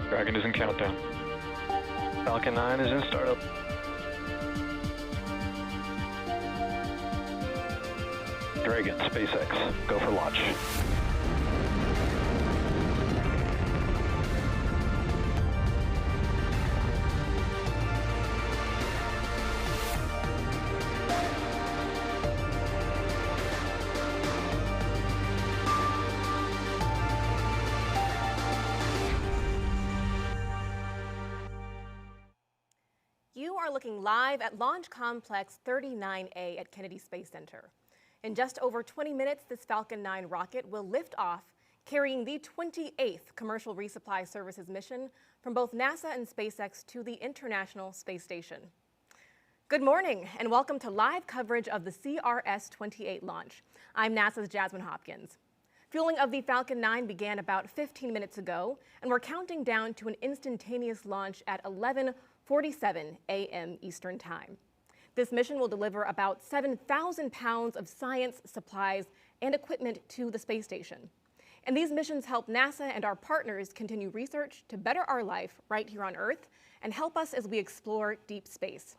Dragon is in countdown. Falcon 9 is in startup. Dragon, SpaceX, go for launch. You are looking live at Launch Complex 39A at Kennedy Space Center. In just over 20 minutes, this Falcon 9 rocket will lift off, carrying the 28th Commercial Resupply Services mission from both NASA and SpaceX to the International Space Station. Good morning, and welcome to live coverage of the CRS-28 launch. I'm NASA's Jasmine Hopkins. Fueling of the Falcon 9 began about 15 minutes ago, and we're counting down to an instantaneous launch at 11:47 a.m. Eastern Time. This mission will deliver about 7,000 pounds of science, supplies, and equipment to the space station. And these missions help NASA and our partners continue research to better our life right here on Earth and help us as we explore deep space.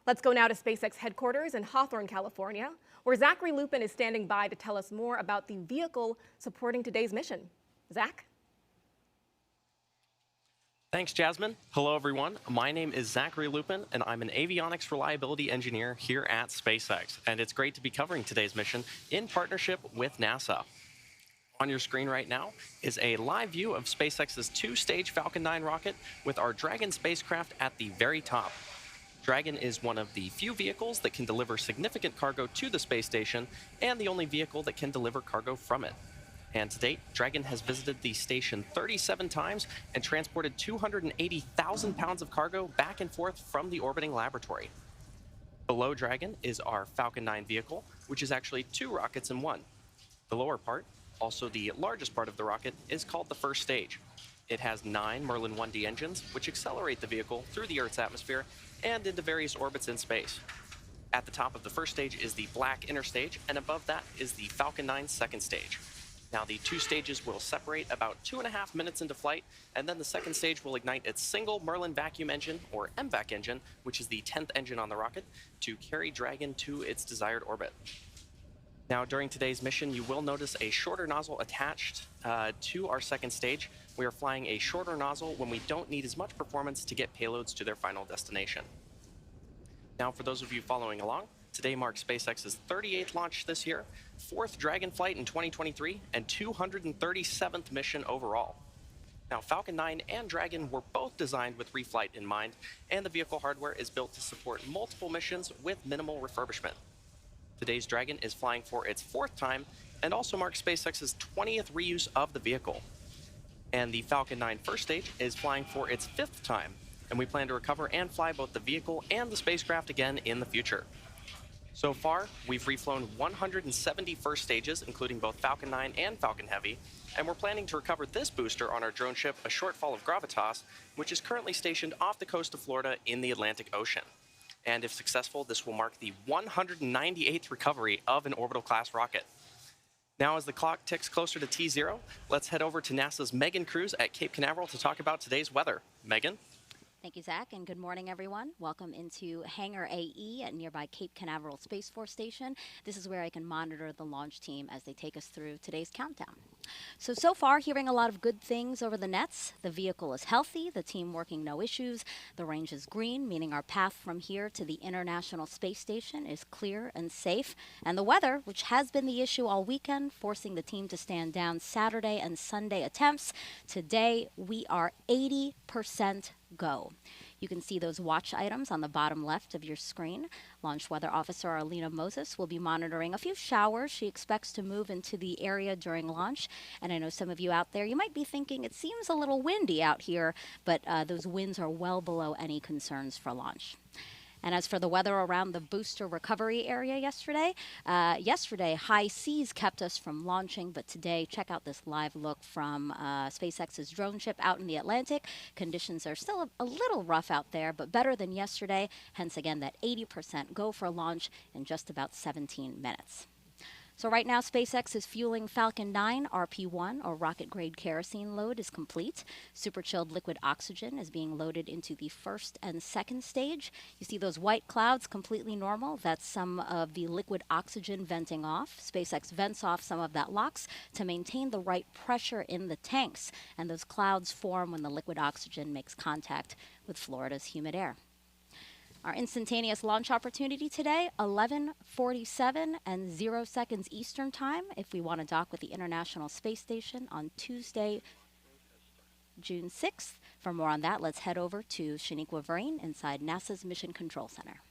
Let's go now to SpaceX headquarters in Hawthorne, California, where Zachary Lupin is standing by to tell us more about the vehicle supporting today's mission. Zach? Thanks, Jasmine. Hello, everyone. My name is Zachary Lupin, and I'm an avionics reliability engineer here at SpaceX. And it's great to be covering today's mission in partnership with NASA. On your screen right now is a live view of SpaceX's two-stage Falcon 9 rocket with our Dragon spacecraft at the very top. Dragon is one of the few vehicles that can deliver significant cargo to the space station and the only vehicle that can deliver cargo from it. And to date, Dragon has visited the station 37 times and transported 280,000 pounds of cargo back and forth from the orbiting laboratory. Below Dragon is our Falcon 9 vehicle, which is actually two rockets in one. The lower part, also the largest part of the rocket, is called the first stage. It has 9 Merlin 1D engines, which accelerate the vehicle through the Earth's atmosphere and into various orbits in space. At the top of the first stage is the black inner stage, and above that is the Falcon 9 second stage. Now, the two stages will separate about 2.5 minutes into flight, and then the second stage will ignite its single Merlin vacuum engine, or MVAC engine, which is the 10th engine on the rocket, to carry Dragon to its desired orbit. Now, during today's mission, you will notice a shorter nozzle attached to our second stage. We are flying a shorter nozzle when we don't need as much performance to get payloads to their final destination. Now, for those of you following along, today marks SpaceX's 38th launch this year, 4th Dragon flight in 2023, and 237th mission overall. Now, Falcon 9 and Dragon were both designed with reflight in mind, and the vehicle hardware is built to support multiple missions with minimal refurbishment. Today's Dragon is flying for its 4th time and also marks SpaceX's 20th reuse of the vehicle. And the Falcon 9 first stage is flying for its 5th time, and we plan to recover and fly both the vehicle and the spacecraft again in the future. So far, we've reflown 170 first stages, including both Falcon 9 and Falcon Heavy, and we're planning to recover this booster on our drone ship, a Shortfall of Gravitas, which is currently stationed off the coast of Florida in the Atlantic Ocean. And if successful, this will mark the 198th recovery of an orbital-class rocket. Now, as the clock ticks closer to T0, let's head over to NASA's Megan Cruz at Cape Canaveral to talk about today's weather. Megan? Thank you, Zach, and good morning, everyone. Welcome into Hangar AE at nearby Cape Canaveral Space Force Station. This is where I can monitor the launch team as they take us through today's countdown. So far, hearing a lot of good things over the nets. The vehicle is healthy, the team working no issues, the range is green, meaning our path from here to the International Space Station is clear and safe. And the weather, which has been the issue all weekend, forcing the team to stand down Saturday and Sunday attempts. Today, we are 80% go. You can see those watch items on the bottom left of your screen. Launch Weather Officer Arlena Moses will be monitoring a few showers she expects to move into the area during launch. And I know some of you out there, you might be thinking it seems a little windy out here, but those winds are well below any concerns for launch. And as for the weather around the booster recovery area yesterday, high seas kept us from launching, but today, check out this live look from SpaceX's drone ship out in the Atlantic. Conditions are still a little rough out there, but better than yesterday. Hence, again, that 80% go for launch in just about 17 minutes. So right now, SpaceX is fueling Falcon 9 RP-1, or rocket-grade kerosene load, is complete. Super-chilled liquid oxygen is being loaded into the first and second stage. You see those white clouds completely normal. That's some of the liquid oxygen venting off. SpaceX vents off some of that LOX to maintain the right pressure in the tanks. And those clouds form when the liquid oxygen makes contact with Florida's humid air. Our instantaneous launch opportunity today, 11:47 and 0 seconds Eastern Time, if we want to dock with the International Space Station on Tuesday, June 6th. For more on that, let's head over to Shaniqua Vereen inside NASA's Mission Control Center.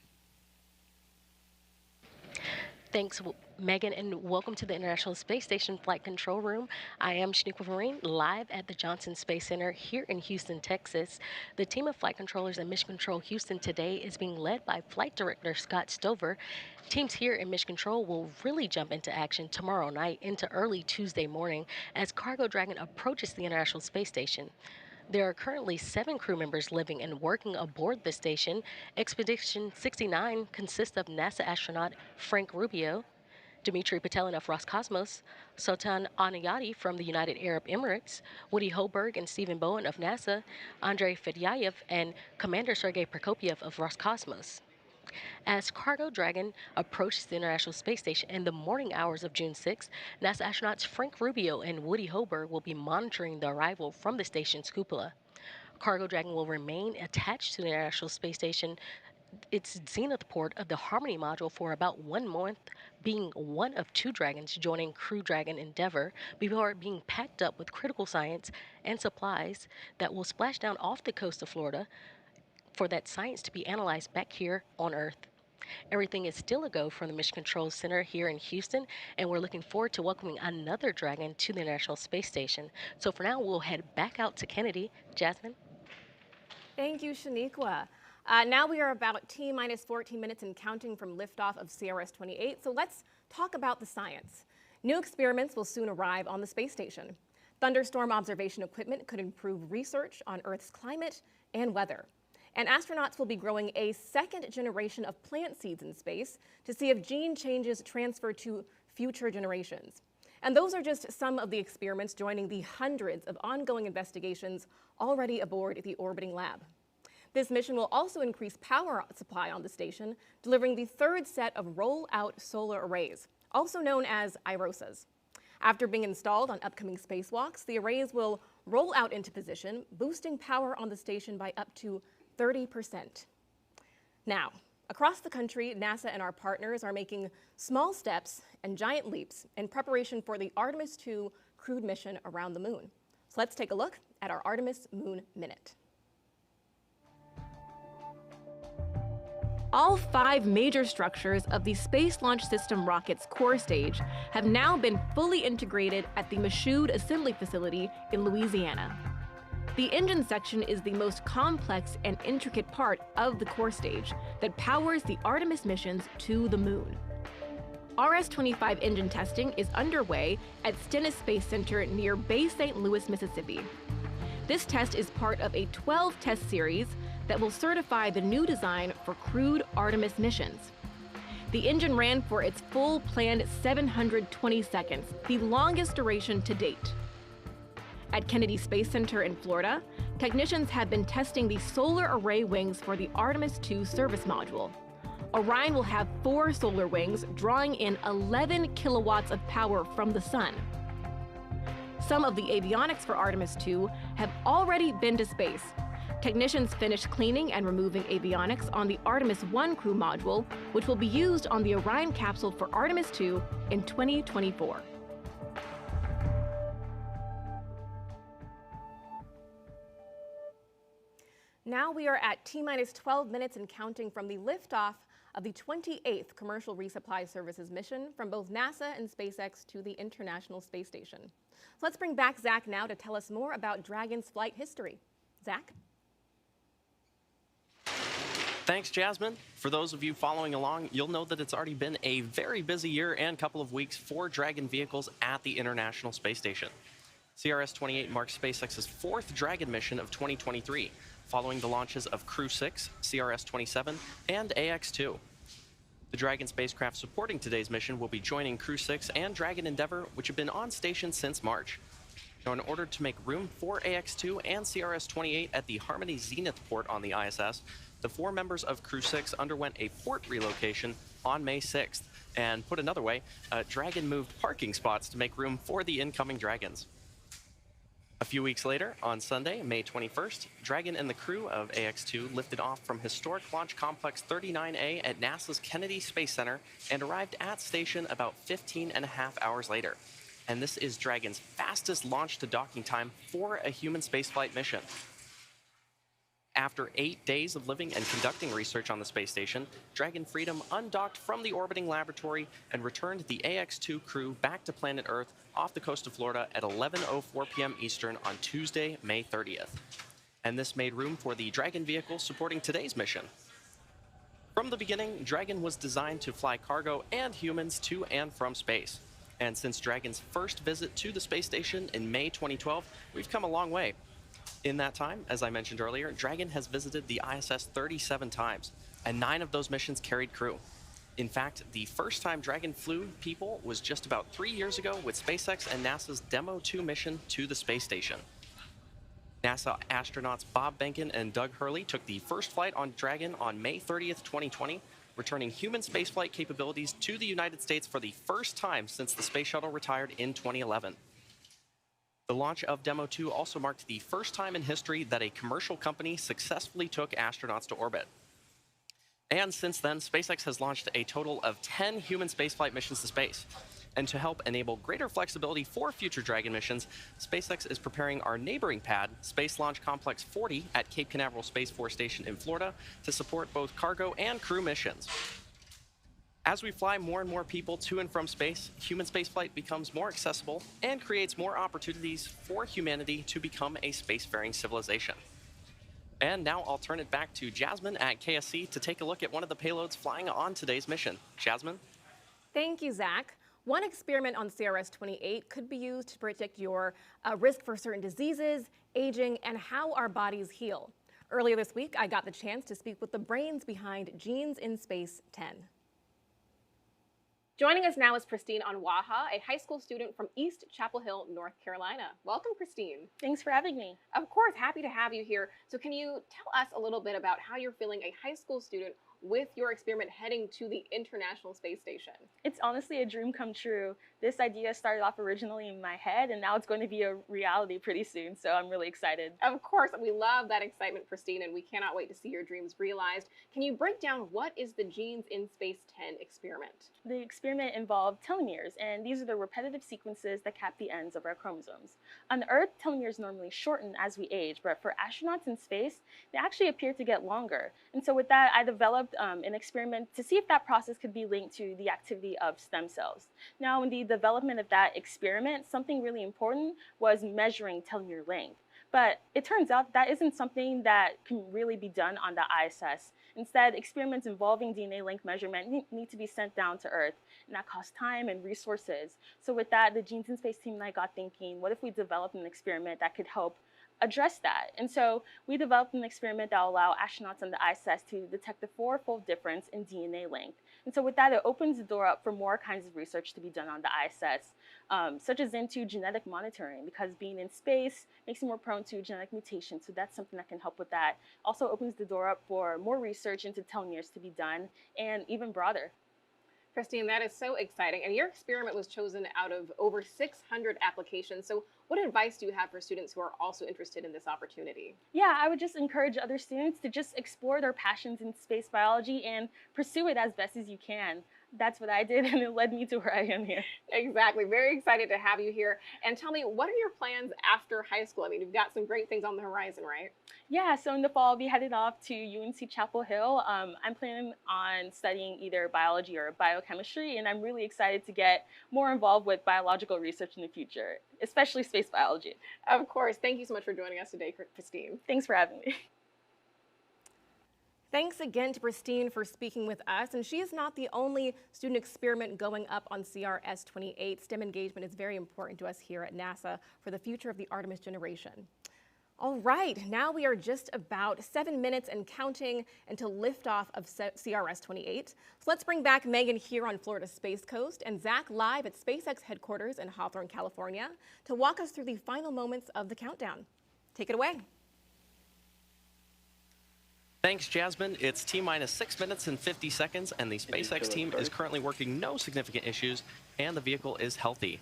Thanks, Megan, and welcome to the International Space Station Flight Control Room. I am Shaniqua Vereen, live at the Johnson Space Center here in Houston, Texas. The team of flight controllers at Mission Control Houston today is being led by Flight Director Scott Stover. Teams here in Mission Control will really jump into action tomorrow night into early Tuesday morning as Cargo Dragon approaches the International Space Station. There are currently 7 crew members living and working aboard the station. Expedition 69 consists of NASA astronaut Frank Rubio, Dmitry Petelin of Roscosmos, Sultan Anayati from the United Arab Emirates, Woody Hoberg and Stephen Bowen of NASA, Andrei Fedyayev, and Commander Sergei Prokopyev of Roscosmos. As Cargo Dragon approaches the International Space Station in the morning hours of June 6, NASA astronauts Frank Rubio and Woody Hoberg will be monitoring the arrival from the station's cupola. Cargo Dragon will remain attached to the International Space Station, its zenith port of the Harmony module, for about 1 month, being one of 2 Dragons joining Crew Dragon Endeavour before being packed up with critical science and supplies that will splash down off the coast of Florida for that science to be analyzed back here on Earth. Everything is still a go from the Mission Control Center here in Houston, and we're looking forward to welcoming another Dragon to the International Space Station. So for now, we'll head back out to Kennedy. Jasmine? Thank you, Shaniqua. Now we are about T-minus 14 minutes and counting from liftoff of CRS-28, so let's talk about the science. New experiments will soon arrive on the space station. Thunderstorm observation equipment could improve research on Earth's climate and weather. And astronauts will be growing a second generation of plant seeds in space to see if gene changes transfer to future generations. And those are just some of the experiments joining the hundreds of ongoing investigations already aboard the orbiting lab. This mission will also increase power supply on the station, delivering the 3rd set of roll-out solar arrays, also known as IROSAs. After being installed on upcoming spacewalks, the arrays will roll out into position, boosting power on the station by up to 30%. Now, across the country, NASA and our partners are making small steps and giant leaps in preparation for the Artemis II crewed mission around the moon. So let's take a look at our Artemis Moon Minute. All 5 major structures of the Space Launch System rocket's core stage have now been fully integrated at the Michoud Assembly Facility in Louisiana. The engine section is the most complex and intricate part of the core stage that powers the Artemis missions to the moon. RS-25 engine testing is underway at Stennis Space Center near Bay St. Louis, Mississippi. This test is part of a 12-test series that will certify the new design for crewed Artemis missions. The engine ran for its full planned 720 seconds, the longest duration to date. At Kennedy Space Center in Florida, technicians have been testing the solar array wings for the Artemis II service module. Orion will have 4 solar wings, drawing in 11 kilowatts of power from the sun. Some of the avionics for Artemis II have already been to space. Technicians finished cleaning and removing avionics on the Artemis I crew module, which will be used on the Orion capsule for Artemis II in 2024. Now we are at T-minus 12 minutes and counting from the liftoff of the 28th Commercial Resupply Services mission from both NASA and SpaceX to the International Space Station. So let's bring back Zach now to tell us more about Dragon's flight history. Zach? Thanks, Jasmine. For those of you following along, you'll know that it's already been a very busy year and couple of weeks for Dragon vehicles at the International Space Station. CRS-28 marks SpaceX's 4th Dragon mission of 2023, following the launches of Crew 6, CRS-27, and AX-2. The Dragon spacecraft supporting today's mission will be joining Crew 6 and Dragon Endeavour, which have been on station since March. Now, in order to make room for AX-2 and CRS-28 at the Harmony Zenith port on the ISS, the 4 members of Crew 6 underwent a port relocation on May 6th. And put another way, Dragon moved parking spots to make room for the incoming Dragons. A few weeks later, on Sunday, May 21st, Dragon and the crew of AX-2 lifted off from historic Launch Complex 39A at NASA's Kennedy Space Center and arrived at station about 15.5 hours later. And this is Dragon's fastest launch to docking time for a human spaceflight mission. After 8 days of living and conducting research on the space station, Dragon Freedom undocked from the orbiting laboratory and returned the AX-2 crew back to planet Earth off the coast of Florida at 11:04 p.m. Eastern on Tuesday, May 30th. And this made room for the Dragon vehicle supporting today's mission. From the beginning, Dragon was designed to fly cargo and humans to and from space. And since Dragon's first visit to the space station in May 2012, we've come a long way. In that time, as I mentioned earlier, Dragon has visited the ISS 37 times, and 9 of those missions carried crew. In fact, the first time Dragon flew people was just about 3 years ago with SpaceX and NASA's Demo 2 mission to the space station. NASA astronauts Bob Behnken and Doug Hurley took the first flight on Dragon on May 30th, 2020, returning human spaceflight capabilities to the United States for the first time since the space shuttle retired in 2011. The launch of Demo 2 also marked the first time in history that a commercial company successfully took astronauts to orbit. And since then, SpaceX has launched a total of 10 human spaceflight missions to space. And to help enable greater flexibility for future Dragon missions, SpaceX is preparing our neighboring pad, Space Launch Complex 40 at Cape Canaveral Space Force Station in Florida, to support both cargo and crew missions. As we fly more and more people to and from space, human spaceflight becomes more accessible and creates more opportunities for humanity to become a spacefaring civilization. And now I'll turn it back to Jasmine at KSC to take a look at one of the payloads flying on today's mission. Jasmine? Thank you, Zach. One experiment on CRS-28 could be used to predict your risk for certain diseases, aging, and how our bodies heal. Earlier this week, I got the chance to speak with the brains behind Genes in Space 10. Joining us now is Christine Anwaha, a high school student from East Chapel Hill, North Carolina. Welcome, Christine. Thanks for having me. Of course, happy to have you here. So can you tell us a little bit about how you're feeling a high school student with your experiment heading to the International Space Station? It's honestly a dream come true. This idea started off originally in my head, and now it's going to be a reality pretty soon, so I'm really excited. Of course, we love that excitement, Christine, and we cannot wait to see your dreams realized. Can you break down what is the Genes in Space 10 experiment? The experiment involved telomeres, and these are the repetitive sequences that cap the ends of our chromosomes. On Earth, telomeres normally shorten as we age, but for astronauts in space, they actually appear to get longer. And so with that, I developed an experiment to see if that process could be linked to the activity of stem cells. Now, in the development of that experiment, something really important was measuring telomere length. But it turns out that isn't something that can really be done on the ISS. Instead, experiments involving DNA length measurement need to be sent down to Earth, and that costs time and resources. So with that, the Genes in Space team and I got thinking, what if we developed an experiment that could help address that? And so we developed an experiment that will allow astronauts on the ISS to detect the 4-fold difference in DNA length. And so with that, it opens the door up for more kinds of research to be done on the ISS, such as into genetic monitoring, because being in space makes you more prone to genetic mutations. So that's something that can help with that. Also opens the door up for more research into telomeres to be done, and even broader. Christine, that is so exciting. And your experiment was chosen out of over 600 applications. So what advice do you have for students who are also interested in this opportunity? Yeah, I would just encourage other students to just explore their passions in space biology and pursue it as best as you can. That's what I did, and it led me to where I am here. Exactly. Very excited to have you here. And tell me, what are your plans after high school? I mean, you've got some great things on the horizon, right? Yeah, so in the fall, I'll be headed off to UNC Chapel Hill. I'm planning on studying either biology or biochemistry, and I'm really excited to get more involved with biological research in the future, especially space biology. Of course. Thank you so much for joining us today, Christine. Thanks for having me. Thanks again to Christine for speaking with us. And she is not the only student experiment going up on CRS-28. STEM engagement is very important to us here at NASA for the future of the Artemis generation. All right, now we are just about 7 minutes and counting until liftoff of CRS-28. So let's bring back Megan here on Florida's Space Coast and Zach live at SpaceX headquarters in Hawthorne, California, to walk us through the final moments of the countdown. Take it away. Thanks, Jasmine. It's T-minus 6 minutes and 50 seconds, and the SpaceX team is currently working no significant issues, and the vehicle is healthy.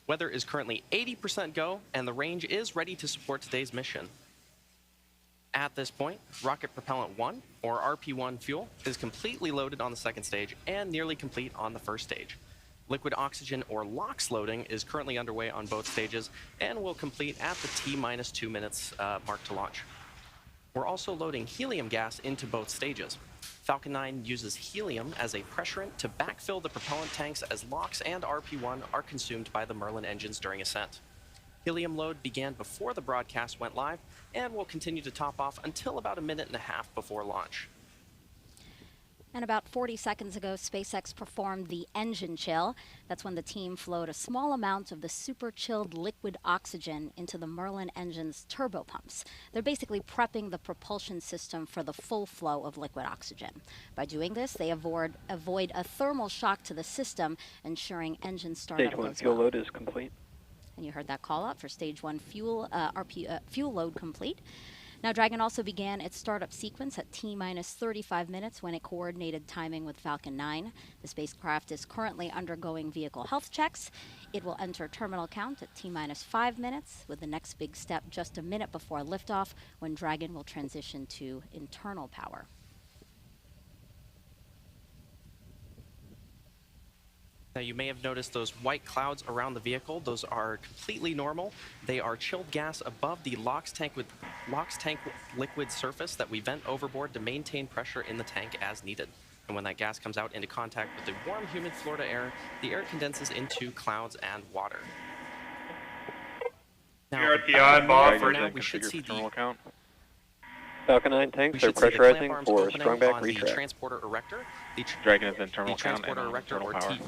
Weather is currently 80% go, and the range is ready to support today's mission. At this point, Rocket Propellant 1, or RP-1 fuel, is completely loaded on the second stage and nearly complete on the first stage. Liquid oxygen, or LOX loading, is currently underway on both stages and will complete at the T-minus 2 minutes mark to launch. We're also loading helium gas into both stages. Falcon 9 uses helium as a pressurant to backfill the propellant tanks as LOX and RP-1 are consumed by the Merlin engines during ascent. Helium load began before the broadcast went live and will continue to top off until about 1.5 minutes before launch. And about 40 seconds ago, SpaceX performed the engine chill. That's when the team flowed a small amount of the super chilled liquid oxygen into the Merlin engine's turbopumps. They're basically prepping the propulsion system for the full flow of liquid oxygen. By doing this, they avoid a thermal shock to the system, ensuring engine startup Stage 1 goes fuel well. load is complete. And you heard that call out for stage 1 fuel load complete. Now, Dragon also began its startup sequence at T-minus 35 minutes when it coordinated timing with Falcon 9. The spacecraft is currently undergoing vehicle health checks. It will enter terminal count at T-minus 5 minutes, with the next big step just a minute before liftoff, when Dragon will transition to internal power. Now, you may have noticed those white clouds around the vehicle. Those are completely normal. They are chilled gas above the LOX tank liquid surface that we vent overboard to maintain pressure in the tank as needed. And when that gas comes out into contact with the warm, humid Florida air, the air condenses into clouds and water. Now, for now, we should see the count. Falcon 9 tanks are pressurizing for strong back retract. The transporter erector. Dragon is in terminal count and transporter erector, or power.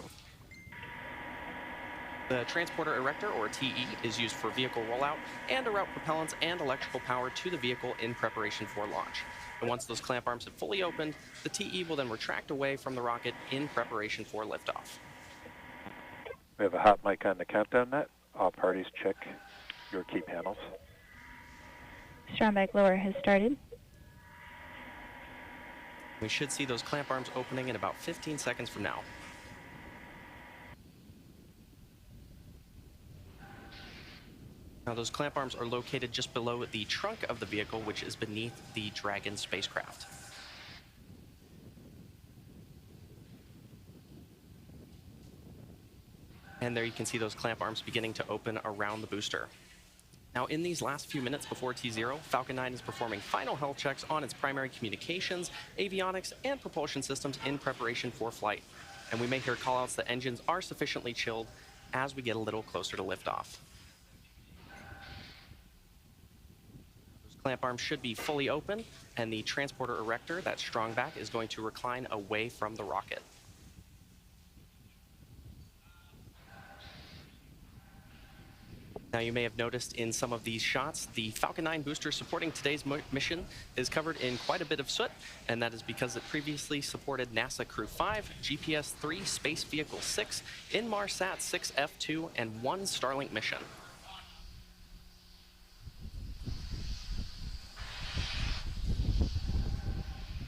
The transporter erector, or TE, is used for vehicle rollout and to route propellants and electrical power to the vehicle in preparation for launch. And once those clamp arms have fully opened, the TE will then retract away from the rocket in preparation for liftoff. We have a hot mic on the countdown net. All parties check your key panels. Strong back lower has started. We should see those clamp arms opening in about 15 seconds from now. Now, those clamp arms are located just below the trunk of the vehicle, which is beneath the Dragon spacecraft. And there you can see those clamp arms beginning to open around the booster. Now, in these last few minutes before T0, Falcon 9 is performing final health checks on its primary communications, avionics, and propulsion systems in preparation for flight. And we may hear callouts that engines are sufficiently chilled as we get a little closer to liftoff. Those clamp arms should be fully open, and the transporter erector, that strong back, is going to recline away from the rocket. Now, you may have noticed in some of these shots, the Falcon 9 booster supporting today's mission is covered in quite a bit of soot, and that is because it previously supported NASA Crew 5, GPS-3, Space Vehicle 6, Inmarsat 6F2, and 1 Starlink mission.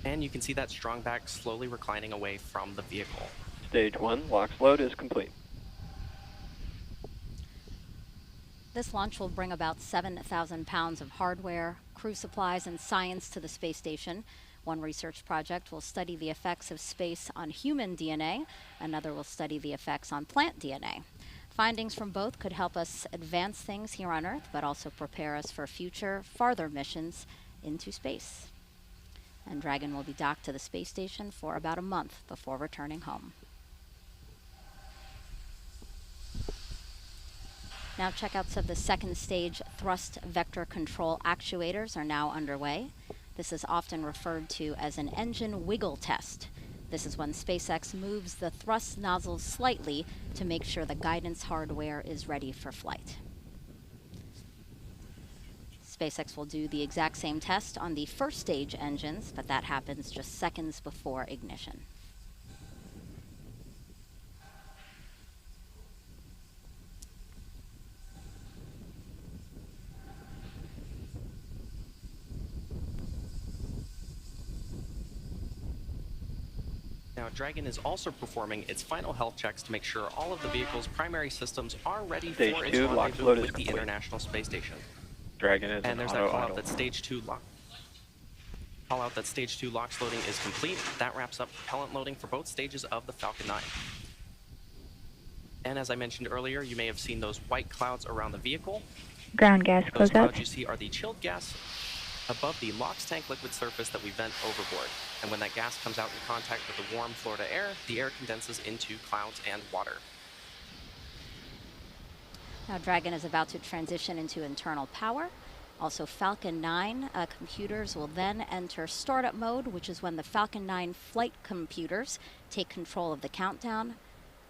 And you can see that strong back slowly reclining away from the vehicle. Stage 1 LOX load is complete. This launch will bring about 7,000 pounds of hardware, crew supplies, and science to the space station. One research project will study the effects of space on human DNA. Another will study the effects on plant DNA. Findings from both could help us advance things here on Earth, but also prepare us for future, farther missions into space. And Dragon will be docked to the space station for about a month before returning home. Now, checkouts of the second stage thrust vector control actuators are now underway. This is often referred to as an engine wiggle test. This is when SpaceX moves the thrust nozzles slightly to make sure the guidance hardware is ready for flight. SpaceX will do the exact same test on the first stage engines, but that happens just seconds before ignition. Now, Dragon is also performing its final health checks to make sure all of the vehicle's primary systems are ready for its rendezvous with the International Space Station. Dragon is and there's that call out that stage 2 LOX loading is complete. That wraps up propellant loading for both stages of the Falcon 9. And as I mentioned earlier, you may have seen those white clouds around the vehicle. Ground gas Those closeout. clouds you see are the chilled gas above the LOX tank liquid surface that we vent overboard. And when that gas comes out in contact with the warm Florida air, the air condenses into clouds and water. Now Dragon is about to transition into internal power. Also Falcon 9 computers will then enter startup mode, which is when the Falcon 9 flight computers take control of the countdown,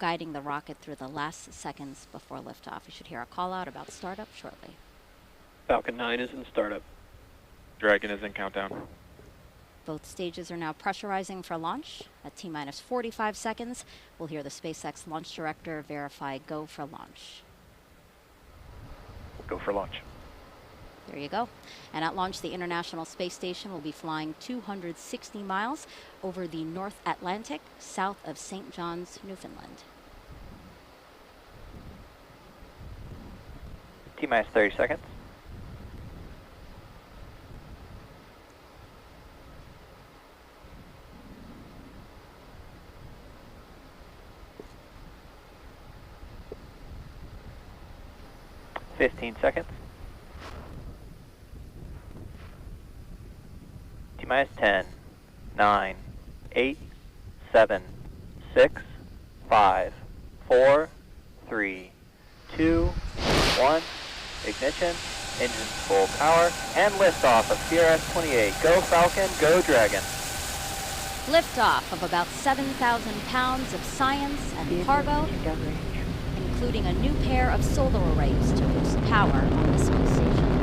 guiding the rocket through the last seconds before liftoff. You should hear a call out about startup shortly. Falcon 9 is in startup. Dragon is in countdown. Both stages are now pressurizing for launch. At T-minus 45 seconds, we'll hear the SpaceX launch director verify go for launch. Go for launch. There you go. And at launch, the International Space Station will be flying 260 miles over the North Atlantic, south of St. John's, Newfoundland. T-minus 30 seconds. Fifteen seconds. T-minus 10, 9, 8, 7, 6, 5, 4, 3, 2, 1. Ignition, engines full power, and liftoff of CRS-28. Go Falcon, go Dragon. Liftoff of about 7,000 pounds of science and cargo, including a new pair of solar arrays to boost power on the space station.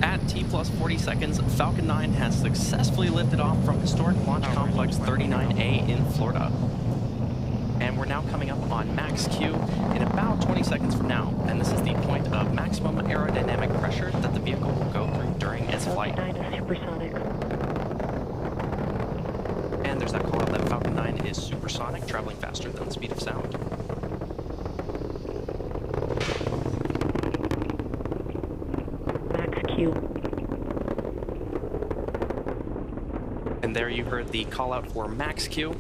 At T plus 40 seconds, Falcon 9 has successfully lifted off from historic Launch Complex 39A in Florida. And we're now coming up on max Q in about 20 seconds from now. And this is the point of maximum aerodynamic pressure that the vehicle will go through during its flight. Falcon 9 is supersonic. And there's that call out that Falcon 9 is supersonic, traveling faster than the speed of sound. Max Q. And there you heard the call out for max Q.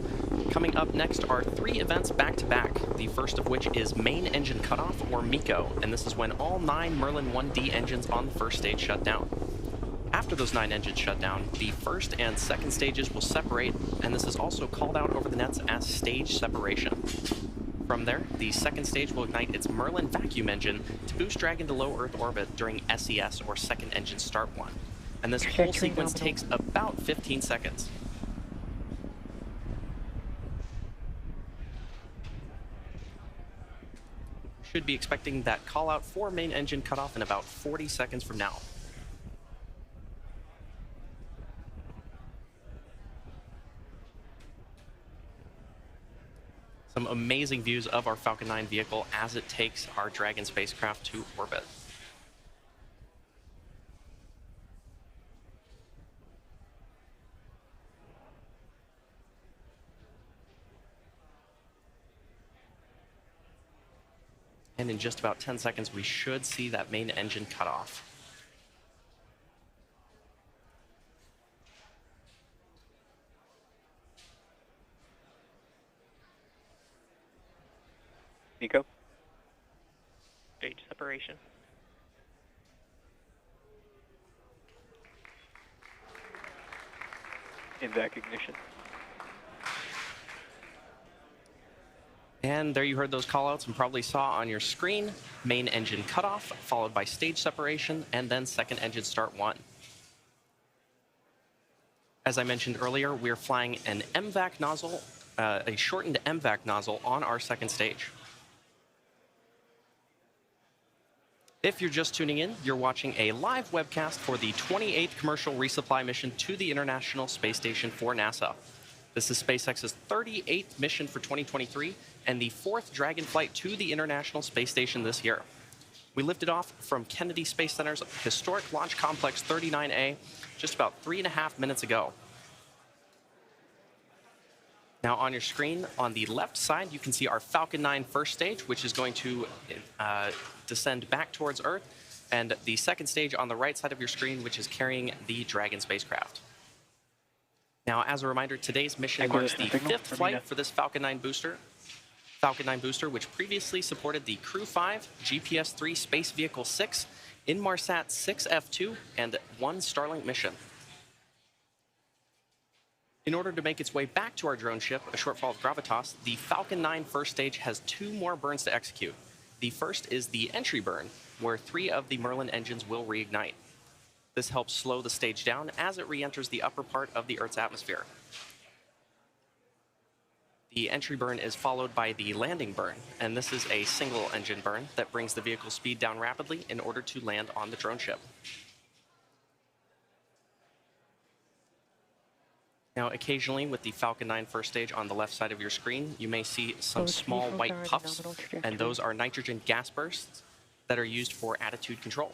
Coming up next are 3 events back to back, the first of which is main engine cutoff, or MECO, and this is when all 9 Merlin 1D engines on the first stage shut down. After those 9 engines shut down, the first and second stages will separate, and this is also called out over the nets as stage separation. From there, the second stage will ignite its Merlin vacuum engine to boost Dragon to low Earth orbit during SES, or second engine start one. And this whole sequence takes about 15 seconds. Should be expecting that call out for main engine cutoff in about 40 seconds from now. Some amazing views of our Falcon 9 vehicle as it takes our Dragon spacecraft to orbit. And in just about 10 seconds, we should see that main engine cut off. Nico? Stage separation. In vac ignition. And there you heard those callouts and probably saw on your screen, main engine cutoff, followed by stage separation, and then second engine start 1. As I mentioned earlier, we're flying an MVAC nozzle, a shortened MVAC nozzle on our second stage. If you're just tuning in, you're watching a live webcast for the 28th Commercial Resupply mission to the International Space Station for NASA. This is SpaceX's 38th mission for 2023 and the 4th Dragon flight to the International Space Station this year. We lifted off from Kennedy Space Center's historic Launch Complex 39A just about 3.5 minutes ago. Now on your screen, on the left side, you can see our Falcon 9 first stage, which is going to descend back towards Earth, and the second stage on the right side of your screen, which is carrying the Dragon spacecraft. Now, as a reminder, today's mission marks the 5th flight for this Falcon 9 booster. Falcon 9 booster, which previously supported the Crew 5, GPS-3 Space Vehicle 6, Inmarsat 6F2, and 1 Starlink mission. In order to make its way back to our drone ship, a Shortfall of Gravitas, the Falcon 9 first stage has 2 more burns to execute. The first is the entry burn, where 3 of the Merlin engines will reignite. This helps slow the stage down as it re-enters the upper part of the Earth's atmosphere. The entry burn is followed by the landing burn, and this is a single engine burn that brings the vehicle speed down rapidly in order to land on the drone ship. Now, occasionally with the Falcon 9 first stage on the left side of your screen, you may see some small white puffs, and those are nitrogen gas bursts that are used for attitude control.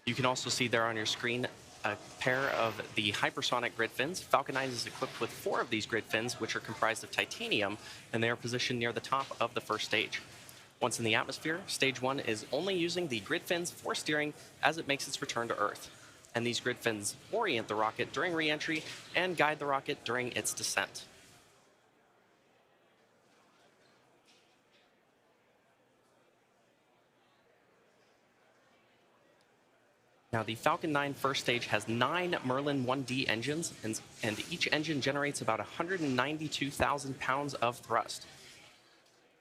You can also see there on your screen a pair of the hypersonic grid fins. Falcon 9 is equipped with 4 of these grid fins, which are comprised of titanium, and they are positioned near the top of the first stage. Once in the atmosphere, stage 1 is only using the grid fins for steering as it makes its return to Earth. And these grid fins orient the rocket during re-entry and guide the rocket during its descent. Now, the Falcon 9 first stage has 9 Merlin 1D engines, and each engine generates about 192,000 pounds of thrust.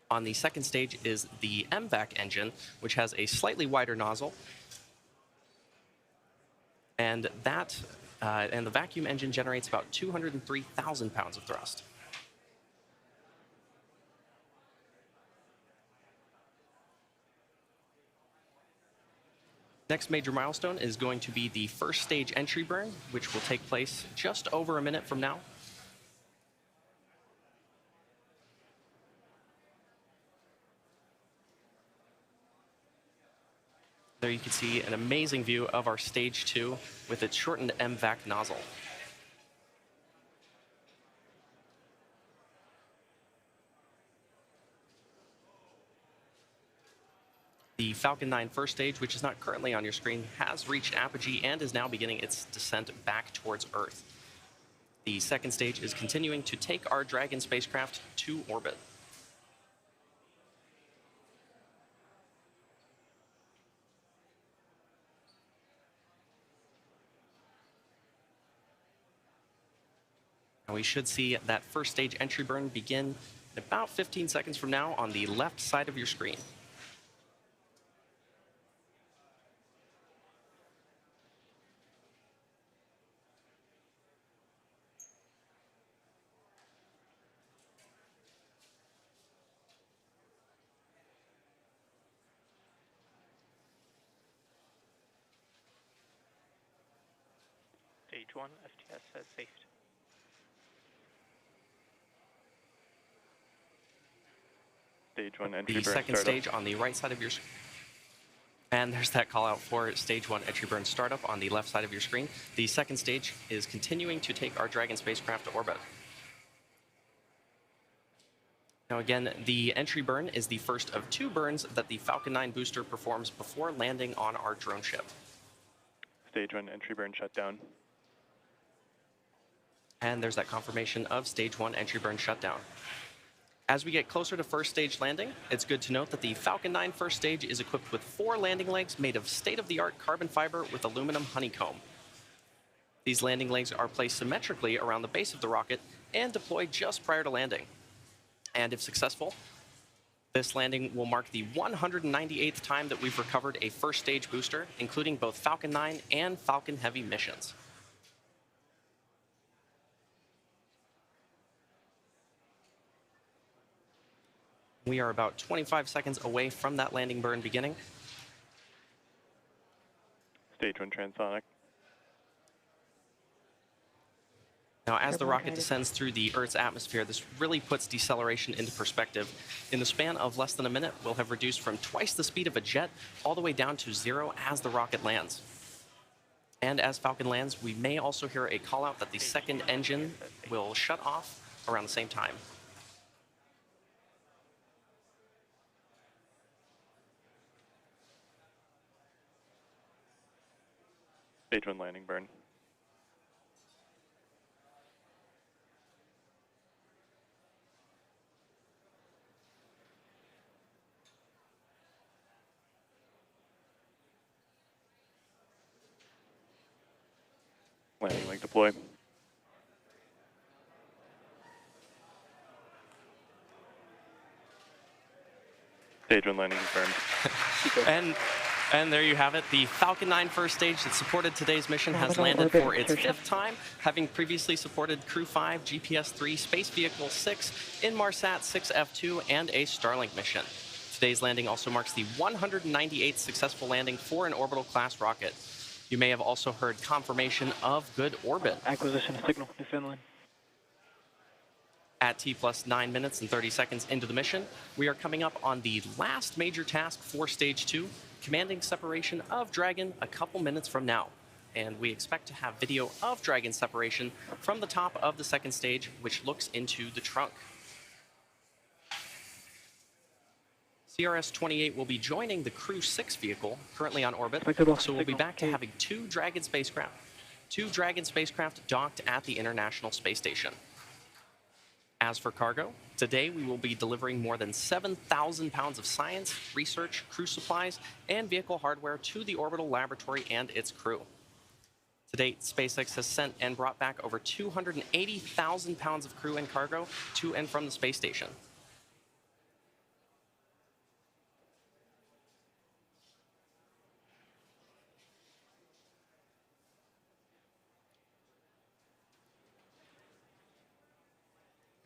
On the second stage is the MVAC engine, which has a slightly wider nozzle, and the vacuum engine generates about 203,000 pounds of thrust. Next major milestone is going to be the first stage entry burn, which will take place just over a minute from now. There you can see an amazing view of our stage 2 with its shortened MVAC nozzle. The Falcon 9 first stage, which is not currently on your screen, has reached apogee and is now beginning its descent back towards Earth. The second stage is continuing to take our Dragon spacecraft to orbit. We should see that first stage entry burn begin in about 15 seconds from now on the left side of your screen. Stage 1, STS has safed. Stage 1 entry the burn second startup. stage on the right side of your screen. And there's that call out for stage 1 entry burn startup on the left side of your screen. The second stage is continuing to take our Dragon spacecraft to orbit. Now again, the entry burn is the first of 2 burns that the Falcon 9 booster performs before landing on our drone ship. Stage 1 entry burn shutdown. And there's that confirmation of stage 1 entry burn shutdown. As we get closer to first stage landing, it's good to note that the Falcon 9 first stage is equipped with 4 landing legs made of state-of-the-art carbon fiber with aluminum honeycomb. These landing legs are placed symmetrically around the base of the rocket and deployed just prior to landing. And if successful, this landing will mark the 198th time that we've recovered a first stage booster, including both Falcon 9 and Falcon Heavy missions. We are about 25 seconds away from that landing burn beginning. Stage 1 transonic. Now, as the rocket descends through the Earth's atmosphere, this really puts deceleration into perspective. In the span of less than a minute, we'll have reduced from twice the speed of a jet all the way down to 0 as the rocket lands. And as Falcon lands, we may also hear a call out that the second engine will shut off around the same time. Stage 1 landing burn. Landing link deploy. Stage 1 landing confirmed. And there you have it. The Falcon 9 first stage that supported today's mission has landed for its 5th time, having previously supported Crew 5, GPS 3, Space Vehicle 6, Inmarsat 6F2, and a Starlink mission. Today's landing also marks the 198th successful landing for an orbital class rocket. You may have also heard confirmation of good orbit. Acquisition of signal, Newfoundland. At T plus 9 minutes and 30 seconds into the mission, we are coming up on the last major task for Stage 2, commanding separation of Dragon a couple minutes from now. And we expect to have video of Dragon separation from the top of the second stage, which looks into the trunk. CRS-28 will be joining the Crew 6 vehicle, currently on orbit, so we'll be back to having two Dragon spacecraft docked at the International Space Station. As for cargo, today we will be delivering more than 7,000 pounds of science, research, crew supplies, and vehicle hardware to the orbital laboratory and its crew. To date, SpaceX has sent and brought back over 280,000 pounds of crew and cargo to and from the space station.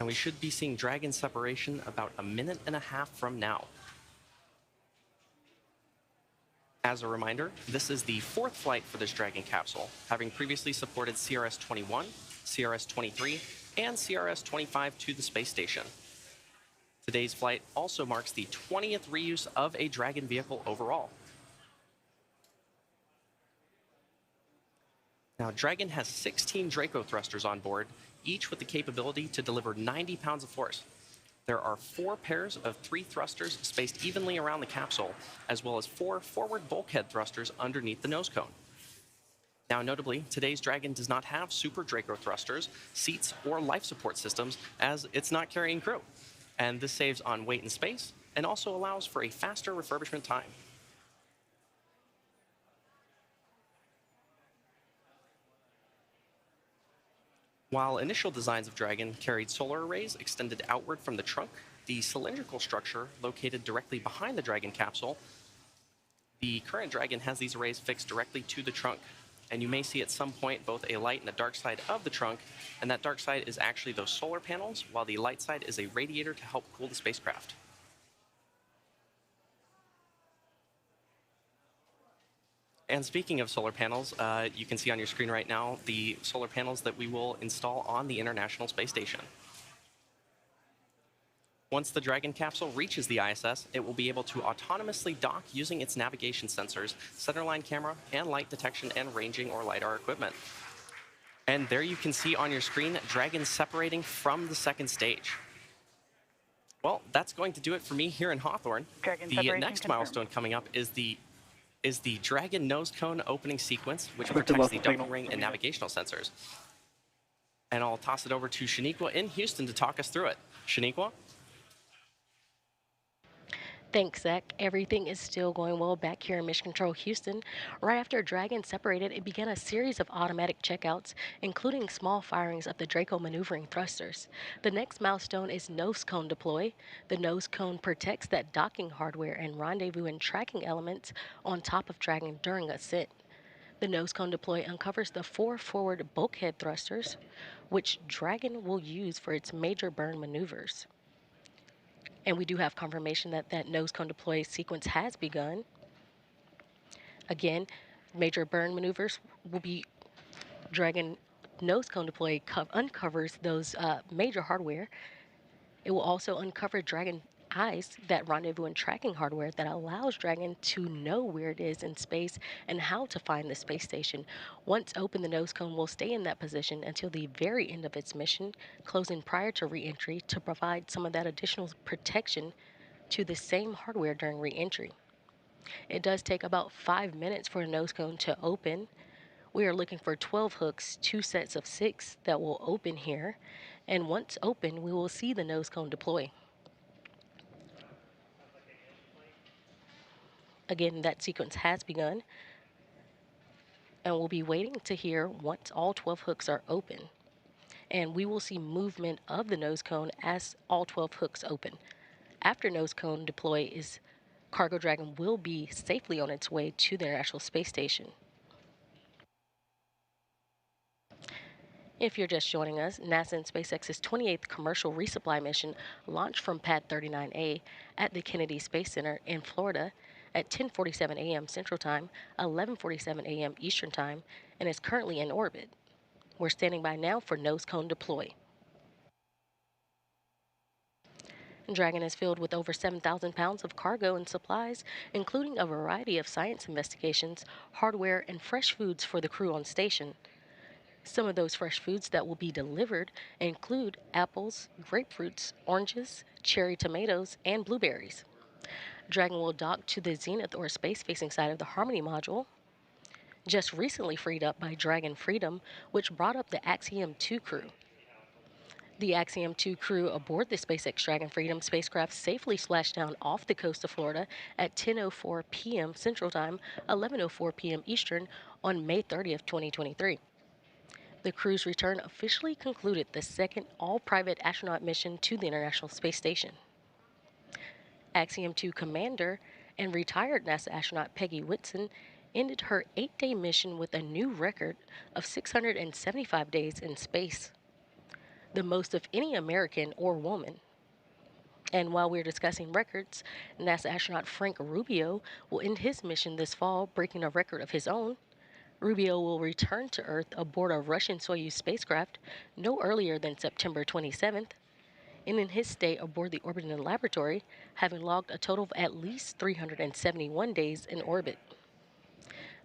And we should be seeing Dragon separation about a minute and a half from now. As a reminder, this is the 4th flight for this Dragon capsule, having previously supported CRS-21, CRS-23, and CRS-25 to the space station. Today's flight also marks the 20th reuse of a Dragon vehicle overall. Now, Dragon has 16 Draco thrusters on board, each with the capability to deliver 90 pounds of force. There are 4 pairs of 3 thrusters spaced evenly around the capsule, as well as 4 forward bulkhead thrusters underneath the nose cone. Now, notably, today's Dragon does not have super Draco thrusters, seats, or life support systems, as it's not carrying crew. And this saves on weight and space, and also allows for a faster refurbishment time. While initial designs of Dragon carried solar arrays extended outward from the trunk, the cylindrical structure located directly behind the Dragon capsule, the current Dragon has these arrays fixed directly to the trunk. And you may see at some point both a light and a dark side of the trunk, and that dark side is actually those solar panels, while the light side is a radiator to help cool the spacecraft. And speaking of solar panels, you can see on your screen right now the solar panels that we will install on the International Space Station. Once the Dragon capsule reaches the ISS, it will be able to autonomously dock using its navigation sensors, centerline camera, and light detection and ranging or LiDAR equipment. And there you can see on your screen Dragon separating from the second stage. Well, that's going to do it for me here in Hawthorne. The next milestone coming up is the Dragon nose cone opening sequence, which protects the docking ring and navigational sensors. And I'll toss it over to Shaniqua in Houston to talk us through it. Shaniqua? Thanks, Zach. Everything is still going well back here in Mission Control Houston. Right after Dragon separated, it began a series of automatic checkouts, including small firings of the Draco maneuvering thrusters. The next milestone is nose cone deploy. The nose cone protects that docking hardware and rendezvous and tracking elements on top of Dragon during ascent. The nose cone deploy uncovers the 4 forward bulkhead thrusters, which Dragon will use for its major burn maneuvers. And we do have confirmation that that nose cone deploy sequence has begun. Again, major burn maneuvers will be Dragon nose cone deploy uncovers those major hardware. It will also uncover Dragon eyes, that rendezvous and tracking hardware that allows Dragon to know where it is in space and how to find the space station. Once open, the nose cone will stay in that position until the very end of its mission, closing prior to re-entry to provide some of that additional protection to the same hardware during re-entry. It does take about 5 minutes for a nose cone to open. We are looking for 12 hooks, 2 sets of 6 that will open here. And once open, we will see the nose cone deploy. Again, that sequence has begun. And we'll be waiting to hear once all 12 hooks are open. And we will see movement of the nose cone as all 12 hooks open. After nose cone deploy Cargo Dragon will be safely on its way to the International Space Station. If you're just joining us, NASA and SpaceX's 28th Commercial Resupply mission launched from Pad 39A at the Kennedy Space Center in Florida at 10:47 a.m. Central Time, 11:47 a.m. Eastern Time, and is currently in orbit. We're standing by now for nose cone deploy. Dragon is filled with over 7,000 pounds of cargo and supplies, including a variety of science investigations, hardware, and fresh foods for the crew on station. Some of those fresh foods that will be delivered include apples, grapefruits, oranges, cherry tomatoes, and blueberries. Dragon will dock to the Zenith or space-facing side of the Harmony module, just recently freed up by Dragon Freedom, which brought up the Axiom 2 crew. The Axiom 2 crew aboard the SpaceX Dragon Freedom spacecraft safely splashed down off the coast of Florida at 10:04 p.m. Central Time, 11:04 p.m. Eastern on May 30th, 2023. The crew's return officially concluded the second all-private astronaut mission to the International Space Station. Axiom 2 commander and retired NASA astronaut Peggy Whitson ended her 8-day mission with a new record of 675 days in space, the most of any American or woman. And while we're discussing records, NASA astronaut Frank Rubio will end his mission this fall, breaking a record of his own. Rubio will return to Earth aboard a Russian Soyuz spacecraft no earlier than September 27th, and in his stay aboard the orbiting laboratory, having logged a total of at least 371 days in orbit.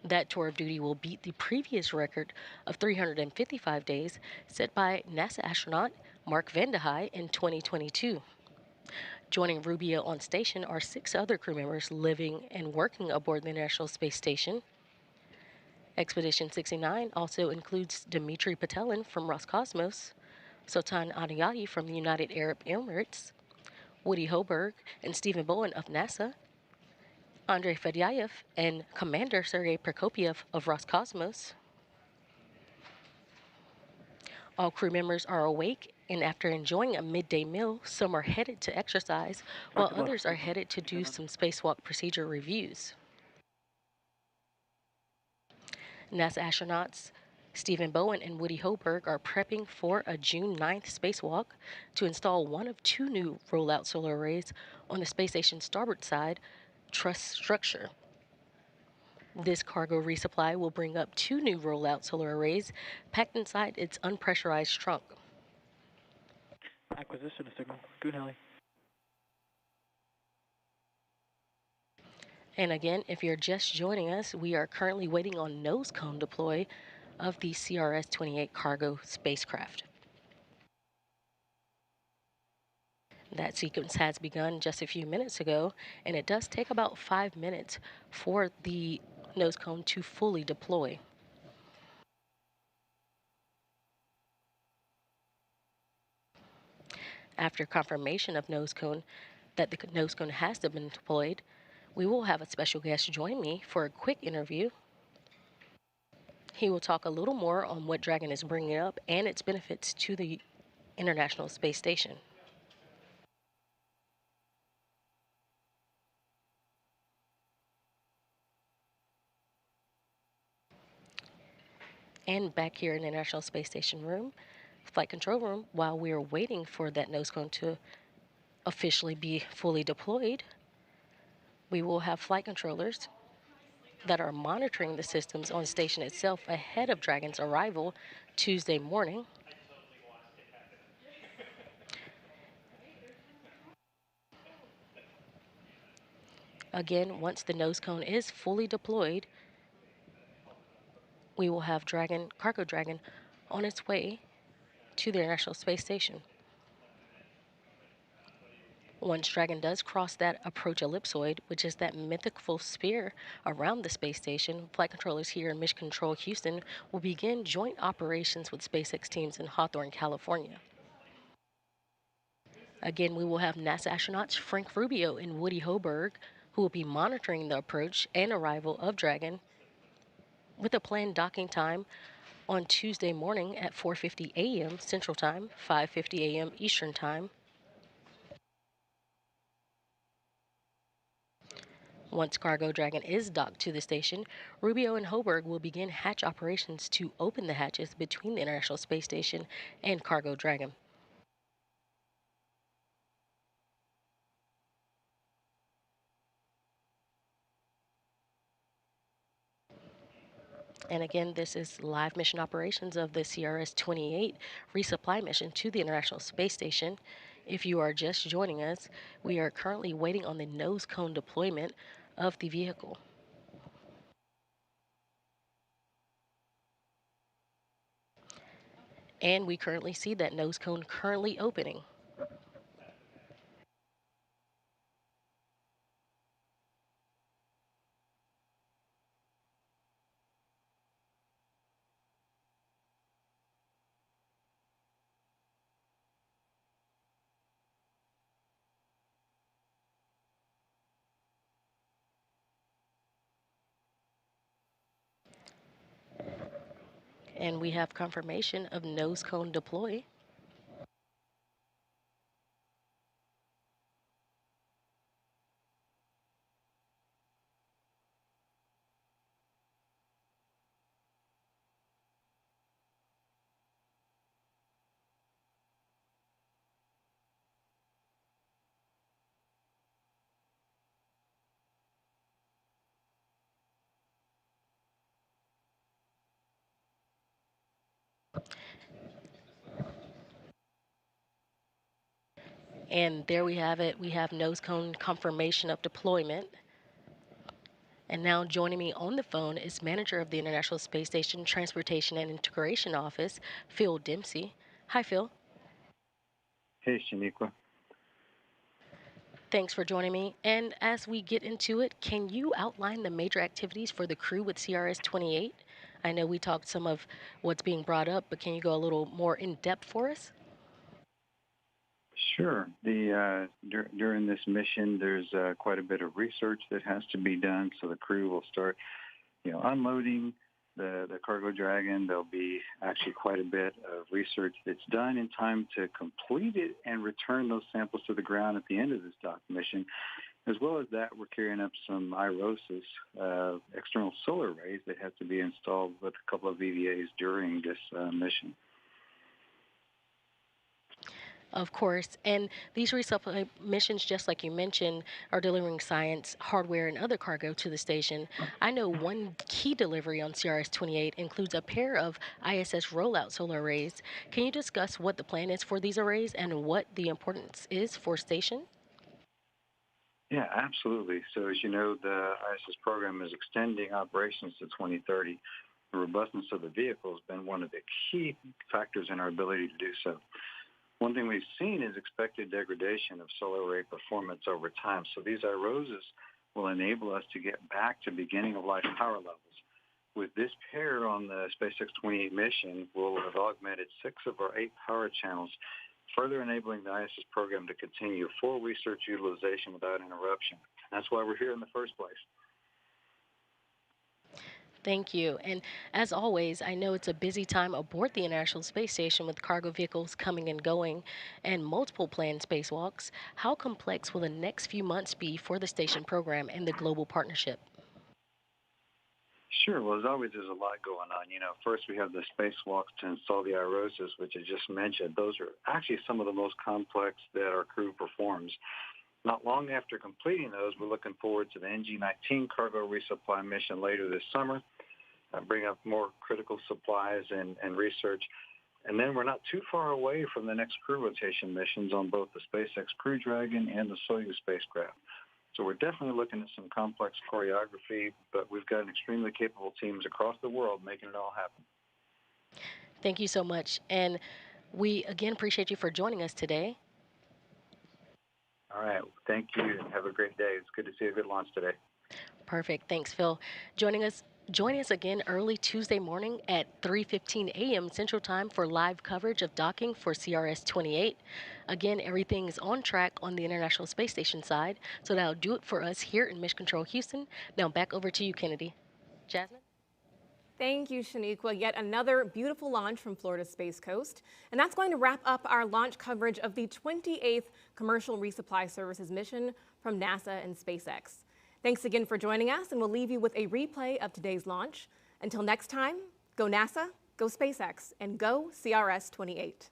That tour of duty will beat the previous record of 355 days set by NASA astronaut Mark Vande Hei in 2022. Joining Rubio on station are 6 other crew members living and working aboard the International Space Station. Expedition 69 also includes Dmitry Petelin from Roscosmos, Sultan Adiyati from the United Arab Emirates, Woody Hoberg and Stephen Bowen of NASA, Andrei Fedyaev and Commander Sergei Prokopyev of Roscosmos. All crew members are awake, and after enjoying a midday meal, some are headed to exercise, while others are headed to do some spacewalk procedure reviews. NASA astronauts Stephen Bowen and Woody Hoberg are prepping for a June 9th spacewalk to install one of 2 new rollout solar arrays on the space station's starboard side truss structure. This cargo resupply will bring up 2 new rollout solar arrays packed inside its unpressurized trunk. Acquisition signal. Good, Heli. And again, if you're just joining us, we are currently waiting on nose cone deploy of the CRS-28 cargo spacecraft. That sequence has begun just a few minutes ago, and it does take about 5 minutes for the nose cone to fully deploy. After confirmation of nose cone, that the nose cone has been deployed, we will have a special guest join me for a quick interview. He will talk a little more on what Dragon is bringing up and its benefits to the International Space Station. And back here in the International Space Station room, flight control room, while we are waiting for that nose cone to officially be fully deployed, we will have flight controllers that are monitoring the systems on station itself ahead of Dragon's arrival Tuesday morning. Again, once the nose cone is fully deployed, we will have Cargo Dragon on its way to the International Space Station. Once Dragon does cross that approach ellipsoid, which is that mythical sphere around the space station, flight controllers here in Mission Control Houston will begin joint operations with SpaceX teams in Hawthorne, California. Again, we will have NASA astronauts Frank Rubio and Woody Hoberg, who will be monitoring the approach and arrival of Dragon with a planned docking time on Tuesday morning at 4:50 a.m. Central Time, 5:50 a.m. Eastern Time. Once Cargo Dragon is docked to the station, Rubio and Hoberg will begin hatch operations to open the hatches between the International Space Station and Cargo Dragon. And again, this is live mission operations of the CRS-28 resupply mission to the International Space Station. If you are just joining us, we are currently waiting on the nose cone deployment of the vehicle. And we currently see that nose cone currently opening. And we have confirmation of nose cone deploy. And there we have it. We have nose cone confirmation of deployment. And now joining me on the phone is manager of the International Space Station Transportation and Integration Office, Phil Dempsey. Hi, Phil. Hey, Shaniqua. Thanks for joining me. And as we get into it, can you outline the major activities for the crew with CRS-28? I know we talked some of what's being brought up, but can you go a little more in depth for us? Sure. During this mission, there's quite a bit of research that has to be done. So the crew will start, unloading the Cargo Dragon. There'll be actually quite a bit of research that's done in time to complete it and return those samples to the ground at the end of this dock mission. As well as that, we're carrying up some IROSIS, external solar arrays that have to be installed with a couple of EVAs during this mission. Of course, and these resupply missions, just like you mentioned, are delivering science, hardware, and other cargo to the station. I know one key delivery on CRS-28 includes a pair of ISS rollout solar arrays. Can you discuss what the plan is for these arrays and what the importance is for station? Yeah, absolutely. So as you know, the ISS program is extending operations to 2030. The robustness of the vehicle has been one of the key factors in our ability to do so. One thing we've seen is expected degradation of solar array performance over time. So these IROSIS will enable us to get back to beginning of life power levels. With this pair on the SpaceX 28 mission, we'll have augmented 6 of our 8 power channels further enabling the ISS program to continue full research utilization without interruption. That's why we're here in the first place. Thank you. And as always, I know it's a busy time aboard the International Space Station with cargo vehicles coming and going and multiple planned spacewalks. How complex will the next few months be for the station program and the global partnership? Sure. Well, as always, there's a lot going on. First we have the spacewalks to install the IROSs, which I just mentioned. Those are actually some of the most complex that our crew performs. Not long after completing those, we're looking forward to the NG-19 cargo resupply mission later this summer, bring up more critical supplies and research. And then we're not too far away from the next crew rotation missions on both the SpaceX Crew Dragon and the Soyuz spacecraft. So we're definitely looking at some complex choreography, but we've got extremely capable teams across the world making it all happen. Thank you so much. And we again appreciate you for joining us today. All right. Thank you, and have a great day. It's good to see a good launch today. Perfect. Thanks, Phil. Join us again early Tuesday morning at 3:15 a.m. Central Time for live coverage of docking for CRS-28. Again, everything is on track on the International Space Station side, so that'll do it for us here in Mission Control Houston. Now back over to you, Kennedy. Jasmine? Thank you, Shaniqua. Yet another beautiful launch from Florida's Space Coast. And that's going to wrap up our launch coverage of the 28th Commercial Resupply Services mission from NASA and SpaceX. Thanks again for joining us, and we'll leave you with a replay of today's launch. Until next time, go NASA, go SpaceX, and go CRS-28.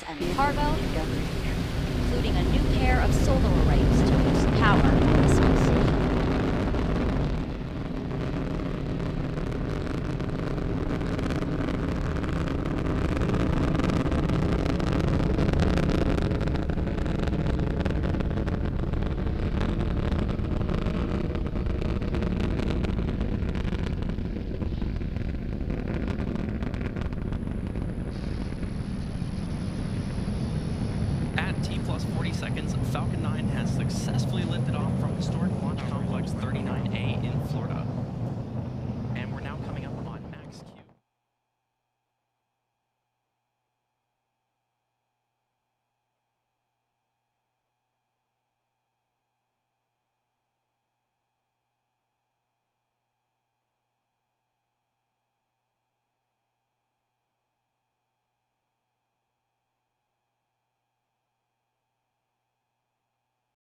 And cargo, including a new pair of solar arrays to boost power